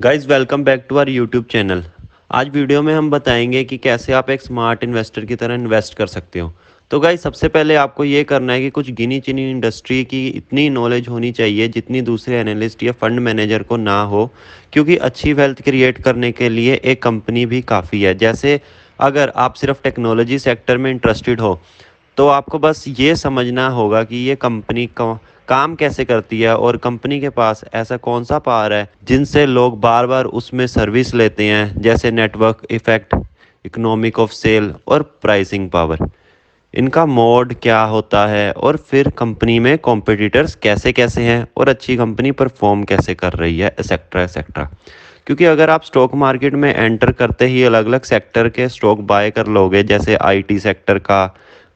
Guys welcome back to our YouTube channel. आज video में हम बताएंगे कि कैसे आप एक स्मार्ट इन्वेस्टर की तरह इन्वेस्ट कर सकते हो। तो गाइज सबसे पहले आपको ये करना है कि कुछ गिनी चुनी इंडस्ट्री की इतनी नॉलेज होनी चाहिए जितनी दूसरे एनालिस्ट या फंड मैनेजर को ना हो, क्योंकि अच्छी वेल्थ क्रिएट करने के लिए एक कंपनी भी काफ़ी है। जैसे अगर आप सिर्फ टेक्नोलॉजी सेक्टर में इंटरेस्टेड हो तो आपको बस ये समझना होगा कि ये कंपनी काम कैसे करती है और कंपनी के पास ऐसा कौन सा पावर है जिनसे लोग बार बार उसमें सर्विस लेते हैं, जैसे network effect, economic of sale और प्राइसिंग पावर। इनका मोड क्या होता है और फिर कंपनी में कॉम्पिटिटर्स कैसे कैसे हैं और अच्छी कंपनी परफॉर्म कैसे कर रही है, एक्सेट्रा एक्सेट्रा। क्योंकि अगर आप स्टॉक मार्केट में एंटर करते ही अलग अलग सेक्टर के स्टॉक बाय कर लोगे, जैसे आईटी सेक्टर का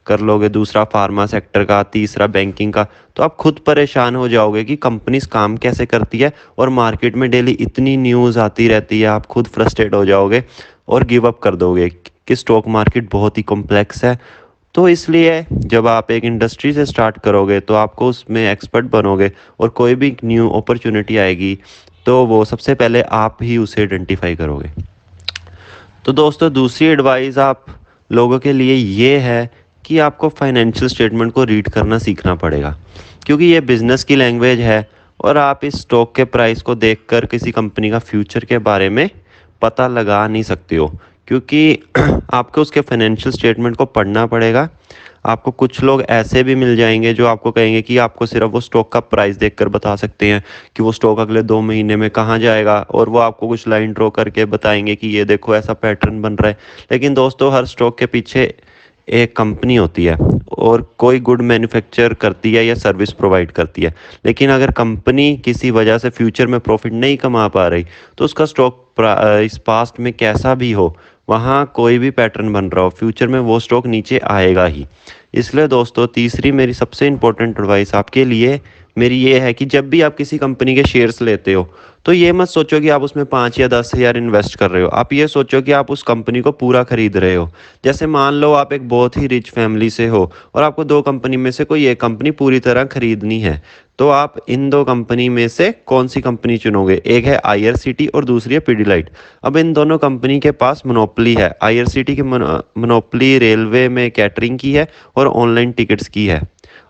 कर लोगे, दूसरा फार्मा सेक्टर का, तीसरा बैंकिंग का, तो आप खुद परेशान हो जाओगे कि कंपनीज काम कैसे करती है और मार्केट में डेली इतनी न्यूज़ आती रहती है। आप खुद फ्रस्ट्रेट हो जाओगे और गिव अप कर दोगे कि स्टॉक मार्केट बहुत ही कॉम्प्लेक्स है। तो इसलिए जब आप एक इंडस्ट्री से स्टार्ट करोगे तो आपको उसमें एक्सपर्ट बनोगे और कोई भी न्यू अपॉर्चुनिटी आएगी तो वो सबसे पहले आप ही उसे आइडेंटिफाई करोगे। तो दोस्तों, दूसरी एडवाइस आप लोगों के लिए ये है कि आपको फाइनेंशियल स्टेटमेंट को रीड करना सीखना पड़ेगा, क्योंकि ये बिजनेस की लैंग्वेज है और आप इस स्टॉक के प्राइस को देखकर किसी कंपनी का फ्यूचर के बारे में पता लगा नहीं सकते हो, क्योंकि आपको उसके फाइनेंशियल स्टेटमेंट को पढ़ना पड़ेगा। आपको कुछ लोग ऐसे भी मिल जाएंगे जो आपको कहेंगे कि आपको सिर्फ वो स्टॉक का प्राइस देखकर बता सकते हैं कि वो स्टॉक अगले 2 महीने में कहाँ जाएगा, और वो आपको कुछ लाइन ड्रॉ करके बताएंगे कि ये देखो ऐसा पैटर्न बन रहा है। लेकिन दोस्तों, हर स्टॉक के पीछे एक कंपनी होती है और कोई गुड मैन्युफैक्चर करती है या सर्विस प्रोवाइड करती है। लेकिन अगर कंपनी किसी वजह से फ्यूचर में प्रॉफिट नहीं कमा पा रही तो उसका स्टॉक इस पास्ट में कैसा भी हो, वहाँ कोई भी पैटर्न बन रहा हो, फ्यूचर में वो स्टॉक नीचे आएगा ही। इसलिए दोस्तों, तीसरी मेरी सबसे इम्पोर्टेंट एडवाइस आपके लिए मेरी ये है कि जब भी आप किसी कंपनी के शेयर्स लेते हो तो ये मत सोचो कि आप उसमें 5 या 10 हज़ार इन्वेस्ट कर रहे हो। आप ये सोचो कि आप उस कंपनी को पूरा खरीद रहे हो। जैसे मान लो आप एक बहुत ही रिच फैमिली से हो और आपको दो कंपनी में से कोई एक कंपनी पूरी तरह खरीदनी है, तो आप इन दो कंपनी में से कौन सी कंपनी चुनोगे? एक है आईआरसीटी और दूसरी है पीडीलाइट। अब इन दोनों कंपनी के पास मोनोपोली है। आईआरसीटी की मोनोपोली रेलवे में कैटरिंग की है और ऑनलाइन टिकट्स की है,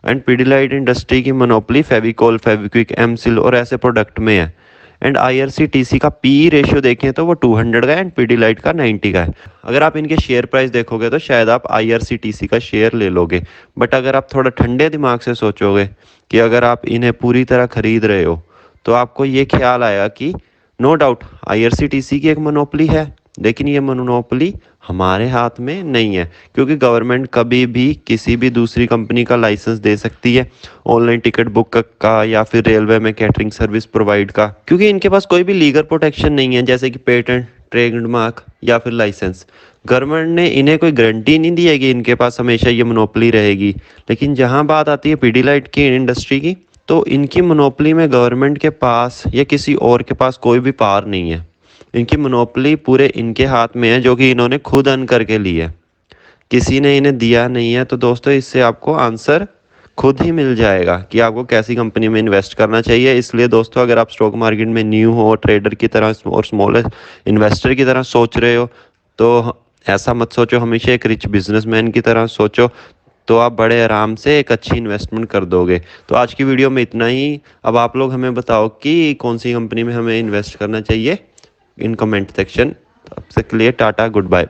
एंड पीडीलाइट इंडस्ट्री की मोनोपोली फेविकोल, फेविक्विक, एमसिल और ऐसे प्रोडक्ट में है। एंड आईआरसीटीसी का पी रेशियो देखें तो वो 200 का है एंड पीडीलाइट का 90 का है। अगर आप इनके शेयर प्राइस देखोगे तो शायद आप आईआरसीटीसी का शेयर ले लोगे, बट अगर आप थोड़ा ठंडे दिमाग से सोचोगे कि अगर आप इन्हें पूरी तरह खरीद रहे हो तो आपको ये ख्याल आया कि नो डाउट आईआरसीटीसी की एक मोनोपोली है, लेकिन ये मोनोपोली हमारे हाथ में नहीं है, क्योंकि गवर्नमेंट कभी भी किसी भी दूसरी कंपनी का लाइसेंस दे सकती है, ऑनलाइन टिकट बुक का या फिर रेलवे में कैटरिंग सर्विस प्रोवाइड का, क्योंकि इनके पास कोई भी लीगल प्रोटेक्शन नहीं है, जैसे कि पेटेंट, ट्रेडमार्क या फिर लाइसेंस। गवर्नमेंट ने इन्हें कोई गारंटी नहीं दी है कि इनके पास हमेशा ये मोनोपोली रहेगी। लेकिन जहां बात आती है पीडीलाइट की इंडस्ट्री की, तो इनकी मोनोपोली में गवर्नमेंट के पास या किसी और के पास कोई भी पावर नहीं है। इनकी मोनोपोली पूरे इनके हाथ में है, जो कि इन्होंने खुद अर्न करके ली है, किसी ने इन्हें दिया नहीं है। तो दोस्तों, इससे आपको आंसर खुद ही मिल जाएगा कि आपको कैसी कंपनी में इन्वेस्ट करना चाहिए। इसलिए दोस्तों, अगर आप स्टॉक मार्केट में न्यू हो, ट्रेडर की तरह और स्मॉल इन्वेस्टर की तरह सोच रहे हो, तो ऐसा मत सोचो, हमेशा एक रिच बिजनेसमैन की तरह सोचो, तो आप बड़े आराम से एक अच्छी इन्वेस्टमेंट कर दोगे। तो आज की वीडियो में इतना ही। अब आप लोग हमें बताओ कि कौन सी कंपनी में हमें इन्वेस्ट करना चाहिए इन कमेंट सेक्शन। तब तक के लिए टाटा, गुड बाय।